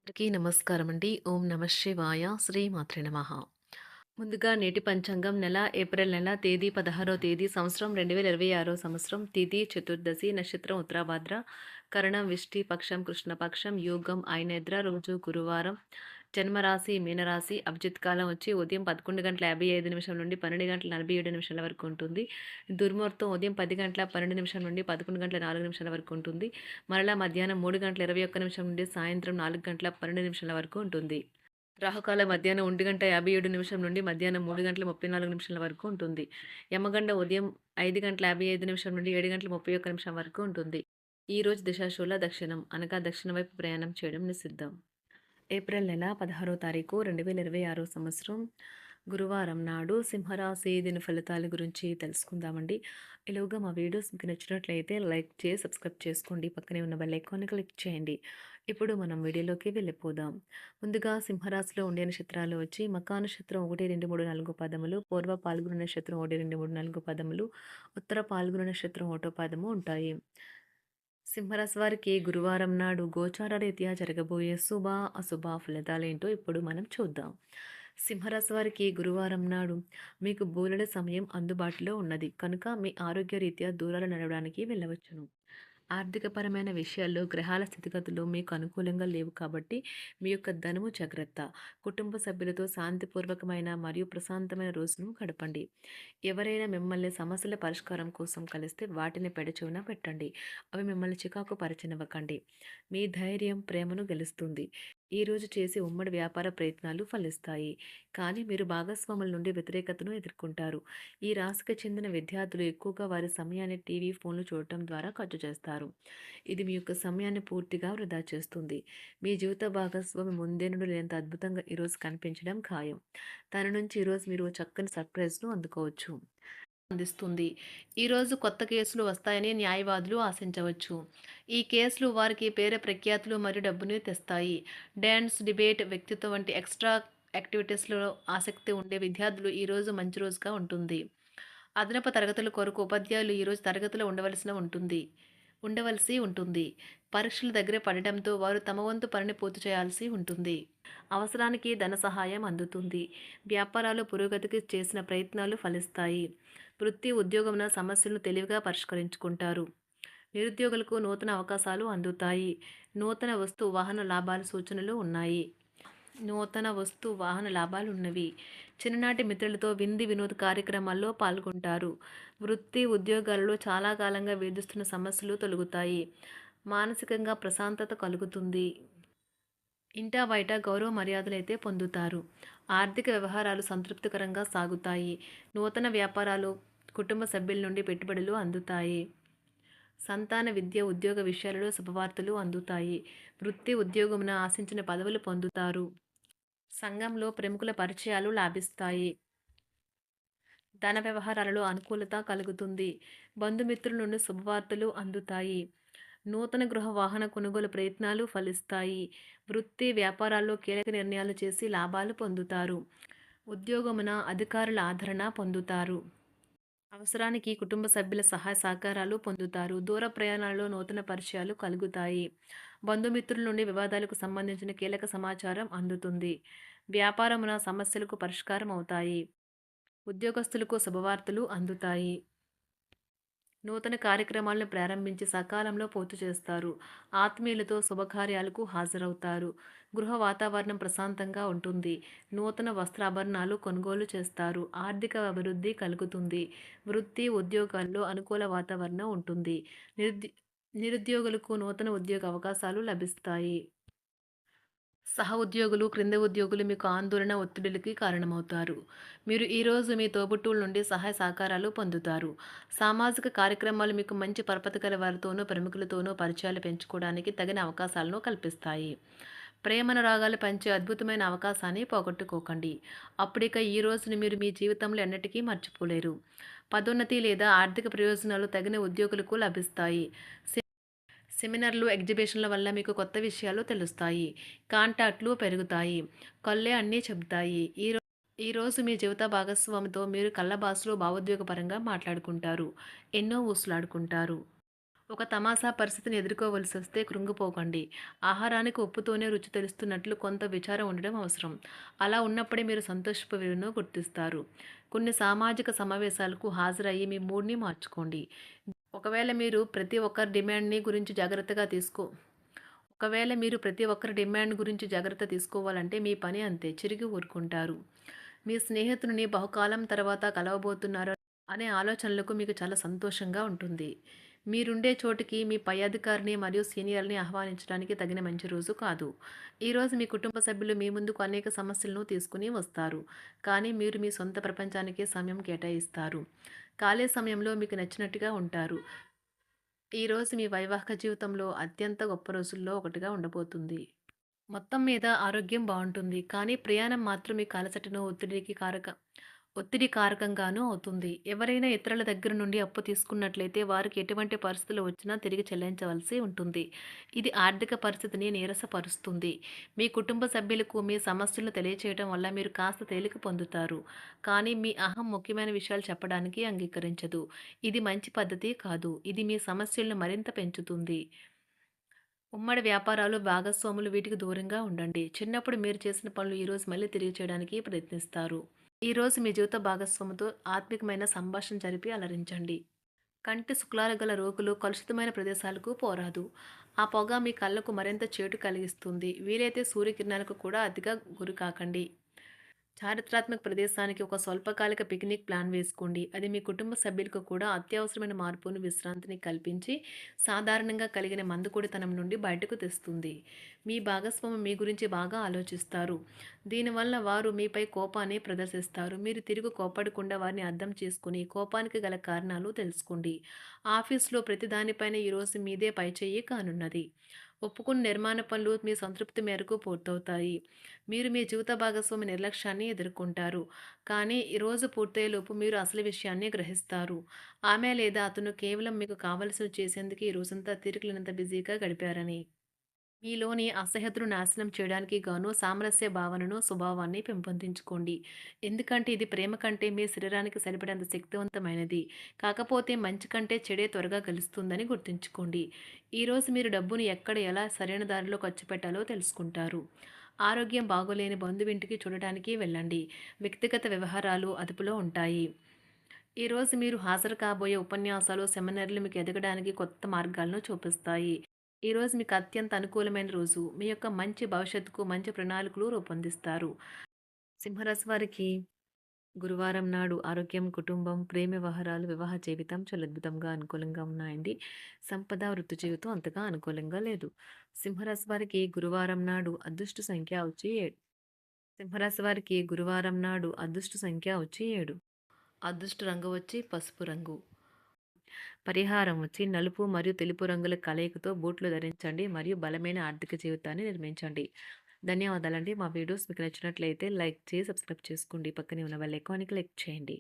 అందరికీ నమస్కారం అండి. ఓం నమ శివాయ. శ్రీమాత్రే నమః. ముందుగా నేటి పంచాంగం నెల ఏప్రిల్ నెల తేదీ 16వ తేదీ సంవత్సరం 2026 సంవత్సరం తిథి చతుర్దశి నక్షత్రం ఉత్తరాభాద్ర కరణం విష్టి పక్షం కృష్ణపక్షం యోగం ఐనేద్ర రోజు గురువారం జన్మరాశి మీనరాశి అభిజిత్ కాలం వచ్చి ఉదయం 11:55 నుండి 12:47 వరకు ఉంటుంది. దుర్ముహూర్తం ఉదయం 10:12 నుండి 11:04 వరకు ఉంటుంది. మరలా మధ్యాహ్నం 3:21 నుండి సాయంత్రం 4:12 వరకు ఉంటుంది. రాహుకాలం మధ్యాహ్నం 1:57 నుండి మధ్యాహ్నం 3:34 వరకు ఉంటుంది. యమగండ ఉదయం 5:55 నుండి 7:31 వరకు ఉంటుంది. ఈ రోజు దిశాశూల దక్షిణం అనగా దక్షిణ వైపు ప్రయాణం చేయడం నిషిద్ధం. ఏప్రిల్ నెల 16వ తారీఖు 2026 సంవత్సరం గురువారం నాడు సింహరాశి దిన ఫలితాల గురించి తెలుసుకుందామండి. ఈలోగా మా వీడియోస్ మీకు నచ్చినట్లయితే లైక్ చేసి సబ్స్క్రైబ్ చేసుకోండి. పక్కనే ఉన్న బెల్ ఐకాన్ని క్లిక్ చేయండి. ఇప్పుడు మనం వీడియోలోకి వెళ్ళిపోదాం. ముందుగా సింహరాశిలో ఉండే నక్షత్రాలు వచ్చి మకా నక్షత్రం 1, 2, 3, 4 పదములు, పూర్వ పాల్గొన నక్షత్రం 1, 2, 3, 4 పదములు, ఉత్తర పాల్గొన నక్షత్రం 1 పదము ఉంటాయి. సింహరాశి వారికి గురువారం నాడు గోచార రీత్యా జరగబోయే శుభ అశుభ ఫలితాలేంటో ఇప్పుడు మనం చూద్దాం. సింహరాశి వారికి గురువారం నాడు మీకు బోలెడు సమయం అందుబాటులో ఉన్నది కనుక మీ ఆరోగ్య రీత్యా దూరాలు నడవడానికి వెళ్ళవచ్చును. ఆర్థికపరమైన విషయాల్లో గ్రహాల స్థితిగతులు మీకు అనుకూలంగా లేవు కాబట్టి మీ యొక్క ధనము జాగ్రత్త. కుటుంబ సభ్యులతో శాంతిపూర్వకమైన మరియు ప్రశాంతమైన రోజును గడపండి. ఎవరైనా మిమ్మల్ని సమస్యల పరిష్కారం కోసం కలిస్తే వాటిని పెడచెవిన పెట్టండి. అవి మిమ్మల్ని చికాకు పరచనివ్వకండి. మీ ధైర్యం ప్రేమను గెలుస్తుంది. ఈరోజు చేసే ఉమ్మడి వ్యాపార ప్రయత్నాలు ఫలిస్తాయి. కానీ మీరు భాగస్వాముల నుండి వ్యతిరేకతను ఎదుర్కొంటారు. ఈ రాశికి చెందిన విద్యార్థులు ఎక్కువగా వారి సమయాన్ని టీవీ, ఫోన్లు చూడటం ద్వారా ఖర్చు చేస్తారు. ఇది మీ యొక్క సమయాన్ని పూర్తిగా వృధా చేస్తుంది. మీ జీవిత భాగస్వామి ముందే నుండి లేనంత అద్భుతంగా ఈరోజు కనిపించడం ఖాయం. తన నుంచి ఈరోజు మీరు చక్కని సర్ప్రైజ్ను అందుకోవచ్చు. అందిస్తుంది. ఈరోజు కొత్త కేసులు వస్తాయని న్యాయవాదులు ఆశించవచ్చు. ఈ కేసులు వారికి పేరు ప్రఖ్యాతులు మరియు డబ్బుని తెస్తాయి. డాన్స్, డిబేట్, వ్యక్తిత్వం వంటి ఎక్స్ట్రా యాక్టివిటీస్లో ఆసక్తి ఉండే విద్యార్థులు ఈరోజు మంచి రోజుగా ఉంటుంది. అదనపు తరగతుల కొరకు ఉపాధ్యాయులు ఈరోజు తరగతిలో ఉండవలసి ఉంటుంది. పరీక్షలు దగ్గర పడటంతో వారు తమ వంతు పనిని పూర్తి చేయాల్సి ఉంటుంది. అవసరానికి ధన సహాయం అందుతుంది. వ్యాపారాలు పురోగతికి చేసిన ప్రయత్నాలు ఫలిస్తాయి. వృత్తి ఉద్యోగమున సమస్యలను తెలివిగా పరిష్కరించుకుంటారు. నిరుద్యోగులకు నూతన అవకాశాలు అందుతాయి. నూతన వస్తు వాహన లాభాల సూచనలు ఉన్నాయి. ఉన్నవి. చిన్ననాటి మిత్రులతో వినోద కార్యక్రమాల్లో పాల్గొంటారు. వృత్తి ఉద్యోగాలలో చాలా కాలంగా వేధిస్తున్న సమస్యలు తొలగుతాయి. మానసికంగా ప్రశాంతత కలుగుతుంది. ఇంటా బయట గౌరవ మర్యాదలైతే పొందుతారు. ఆర్థిక వ్యవహారాలు సంతృప్తికరంగా సాగుతాయి. నూతన వ్యాపారాలు, కుటుంబ సభ్యుల నుండి పెట్టుబడులు అందుతాయి. సంతాన విద్య, ఉద్యోగ విషయాలలో శుభవార్తలు అందుతాయి. వృత్తి ఉద్యోగమున ఆశించిన పదవులు పొందుతారు. సంఘంలో ప్రముఖుల పరిచయాలు లాభిస్తాయి. ధన వ్యవహారాలలో అనుకూలత కలుగుతుంది. బంధుమిత్రుల నుండి శుభవార్తలు అందుతాయి. నూతన గృహ వాహన కొనుగోలు ప్రయత్నాలు ఫలిస్తాయి. వృత్తి వ్యాపారాల్లో కీలక నిర్ణయాలు చేసి లాభాలు పొందుతారు. ఉద్యోగమున అధికారుల ఆదరణ పొందుతారు. అవసరానికి కుటుంబ సభ్యుల సహాయ సహకారాలు పొందుతారు. దూర ప్రయాణాలలో నూతన పరిచయాలు కలుగుతాయి. బంధుమిత్రుల నుండి వివాదాలకు సంబంధించిన కీలక సమాచారం అందుతుంది. వ్యాపారమున సమస్యలకు పరిష్కారం అవుతాయి. ఉద్యోగస్తులకు శుభవార్తలు అందుతాయి. నూతన కార్యక్రమాలను ప్రారంభించి సకాలంలో పూర్తి చేస్తారు. ఆత్మీయులతో శుభకార్యాలకు హాజరవుతారు. గృహ వాతావరణం ప్రశాంతంగా ఉంటుంది. నూతన వస్త్రాభరణాలు కొనుగోలు చేస్తారు. ఆర్థిక అభివృద్ధి కలుగుతుంది. వృత్తి ఉద్యోగాల్లో అనుకూల వాతావరణం ఉంటుంది. నిరుద్యోగులకు నూతన ఉద్యోగ అవకాశాలు లభిస్తాయి. సహ ఉద్యోగులు, క్రింద ఉద్యోగులు మీకు ఆందోళన, ఒత్తిడులకి కారణమవుతారు. మీరు ఈరోజు మీ తోబుట్టువుల నుండి సహాయ సహకారాలు పొందుతారు. సామాజిక కార్యక్రమాలు మీకు మంచి పరపతి గల వారితోనూ, ప్రముఖులతోనూ పరిచయాలు పెంచుకోవడానికి తగిన అవకాశాలను కల్పిస్తాయి. ప్రేమనురాగాలు పంచే అద్భుతమైన అవకాశాన్ని పోగొట్టుకోకండి. అప్పుడిక ఈ రోజును మీరు మీ జీవితంలో ఎన్నటికీ మర్చిపోలేరు. పదోన్నతి లేదా ఆర్థిక ప్రయోజనాలు తగిన ఉద్యోగులకు లభిస్తాయి. సెమినార్లు, ఎగ్జిబిషన్ల వల్ల మీకు కొత్త విషయాలు తెలుస్తాయి. కాంటాక్ట్లు పెరుగుతాయి. కళ్ళే అన్నీ చెబుతాయి. ఈరోజు మీ జీవిత భాగస్వామితో మీరు కళ్ళ భాషలో భావోద్వేగపరంగా మాట్లాడుకుంటారు. ఎన్నో ఊసులాడుకుంటారు. ఒక తమాషా పరిస్థితిని ఎదుర్కోవలసొస్తే కృంగిపోకండి. ఆహారానికి ఉప్పుతోనే రుచి తెలుస్తున్నట్లు కొంత విచారం ఉండడం అవసరం. అలా ఉన్నప్పుడే మీరు సంతోషపు విలువను గుర్తిస్తారు. కొన్ని సామాజిక సమావేశాలకు హాజరయ్యి మీ మూడ్‌ని మార్చుకోండి. ఒకవేళ మీరు ప్రతి ఒక్కరి డిమాండ్‌ని గురించి జాగ్రత్తగా తీసుకో ఒకవేళ మీరు ప్రతి ఒక్కరి డిమాండ్ గురించి జాగ్రత్త తీసుకోవాలంటే మీ పని అంతే. చిరిగి ఊరుకుంటారు. మీ స్నేహితుడిని బహుకాలం తర్వాత కలవబోతున్నారు అనే ఆలోచనలకు మీకు చాలా సంతోషంగా ఉంటుంది. మీరుండే చోటికి మీ పై అధికారిని మరియు సీనియర్‌ని ఆహ్వానించడానికి తగిన మంచి రోజు కాదు. ఈరోజు మీ కుటుంబ సభ్యులు మీ ముందుకు అనేక సమస్యలను తీసుకుని వస్తారు. కానీ మీరు మీ సొంత ప్రపంచానికే సమయం కేటాయిస్తారు. ఖాళీ సమయంలో మీకు నచ్చినట్టుగా ఉంటారు. ఈరోజు మీ వైవాహిక జీవితంలో అత్యంత గొప్ప రోజుల్లో ఒకటిగా ఉండబోతుంది. మొత్తం మీద ఆరోగ్యం బావుంటుంది. కానీ ప్రయాణం మాత్రం మీకు అలసటను, ఒత్తిడి కారకంగానూ అవుతుంది. ఎవరైనా ఇతరుల దగ్గర నుండి అప్పు తీసుకున్నట్లయితే వారికి ఎటువంటి పరిస్థితులు వచ్చినా తిరిగి చెల్లించవలసి ఉంటుంది. ఇది ఆర్థిక పరిస్థితిని నీరసపరుస్తుంది. మీ కుటుంబ సభ్యులకు మీ సమస్యలను తెలియచేయడం వల్ల మీరు కాస్త తేలిక పొందుతారు. కానీ మీ అహం ముఖ్యమైన విషయాలు చెప్పడానికి అంగీకరించదు. ఇది మంచి పద్ధతి కాదు. ఇది మీ సమస్యలను మరింత పెంచుతుంది. ఉమ్మడి వ్యాపారాలు, భాగస్వాములు వీటికి దూరంగా ఉండండి. చిన్నప్పుడు మీరు చేసిన పనులు ఈరోజు మళ్ళీ తిరిగి చేయడానికి ప్రయత్నిస్తారు. ఈరోజు మీ జీవిత భాగస్వామితో ఆత్మికమైన సంభాషణ జరిపి అలరించండి. కంటి శుక్లాలు గల రోగులు కలుషితమైన ప్రదేశాలకు పోరాదు. ఆ పొగ మీ కళ్ళకు మరింత చేటు కలిగిస్తుంది. వీలైతే సూర్యకిరణాలకు కూడా అతిగా గురికాకండి. చారిత్రాత్మక ప్రదేశానికి ఒక స్వల్పకాలిక పిక్నిక్ ప్లాన్ వేసుకోండి. అది మీ కుటుంబ సభ్యులకు కూడా అత్యవసరమైన మార్పును, విశ్రాంతిని కల్పించి సాధారణంగా కలిగిన మందుకొడితనం నుండి బయటకు తెస్తుంది. మీ భాగస్వామి మీ గురించి బాగా ఆలోచిస్తారు. దీనివల్ల వారు మీపై కోపాన్ని ప్రదర్శిస్తారు. మీరు తిరిగి కోపడకుండా వారిని అర్థం చేసుకుని కోపానికి గల కారణాలు తెలుసుకోండి. ఆఫీస్లో ప్రతి దానిపైన ఈరోజు మీదే పైచేయి కానున్నది. ఒప్పుకున్న నిర్మాణ పనులు మీ సంతృప్తి మేరకు పూర్తవుతాయి. మీరు మీ జీవిత భాగస్వామి నిర్లక్ష్యాన్ని ఎదుర్కొంటారు. కానీ ఈ రోజు పూర్తయ్యేలోపు మీరు అసలు విషయాన్ని గ్రహిస్తారు. ఆమె లేదా అతను కేవలం మీకు కావలసినవి చేసేందుకు ఈ రోజంతా తీరికలేనంత బిజీగా గడిపారని. మీలోని అసహ్యతను నాశనం చేయడానికి గాను సామరస్య భావనను, స్వభావాన్ని పెంపొందించుకోండి. ఎందుకంటే ఇది ప్రేమ కంటే మీ శరీరానికి సరిపడేంత శక్తివంతమైనది. కాకపోతే మంచి కంటే చెడే త్వరగా గెలుస్తుందని గుర్తుంచుకోండి. ఈరోజు మీరు డబ్బును ఎక్కడ ఎలా సరైన దారిలో ఖర్చు పెట్టాలో తెలుసుకుంటారు. ఆరోగ్యం బాగోలేని బంధువింటికి చూడటానికి వెళ్ళండి. వ్యక్తిగత వ్యవహారాలు అదుపులో ఉంటాయి. ఈరోజు మీరు హాజరు కాబోయే ఉపన్యాసాలు, సెమినార్లు మీకు ఎదగడానికి కొత్త మార్గాలను చూపిస్తాయి. ఈరోజు మీకు అత్యంత అనుకూలమైన రోజు. మీ యొక్క మంచి భవిష్యత్తుకు మంచి ప్రణాళికలు రూపొందిస్తారు. సింహరాశి వారికి గురువారం నాడు ఆరోగ్యం, కుటుంబం, ప్రేమ వ్యవహారాలు, వివాహ జీవితం చాలా అద్భుతంగా అనుకూలంగా ఉన్నాయండి. సంపద, వృత్తి జీవితం అంతగా అనుకూలంగా లేదు. సింహరాశి వారికి గురువారం నాడు అదృష్ట సంఖ్య వచ్చి 7. సింహరాశి వారికి గురువారం నాడు అదృష్ట సంఖ్య వచ్చి 7. అదృష్ట రంగు వచ్చి పసుపు రంగు. పరిహారం వచ్చి నలుపు మరియు తెలుపు రంగుల కలయికతో బూట్లు ధరించండి మరియు బలమైన ఆర్థిక జీవితాన్ని నిర్మించండి. ధన్యవాదాలండి. మా వీడియోస్ మీకు నచ్చినట్లయితే లైక్ చేసి సబ్స్క్రైబ్ చేసుకోండి. పక్కనే ఉన్న బెల్ ఐకాన్‌ని క్లిక్ చేయండి.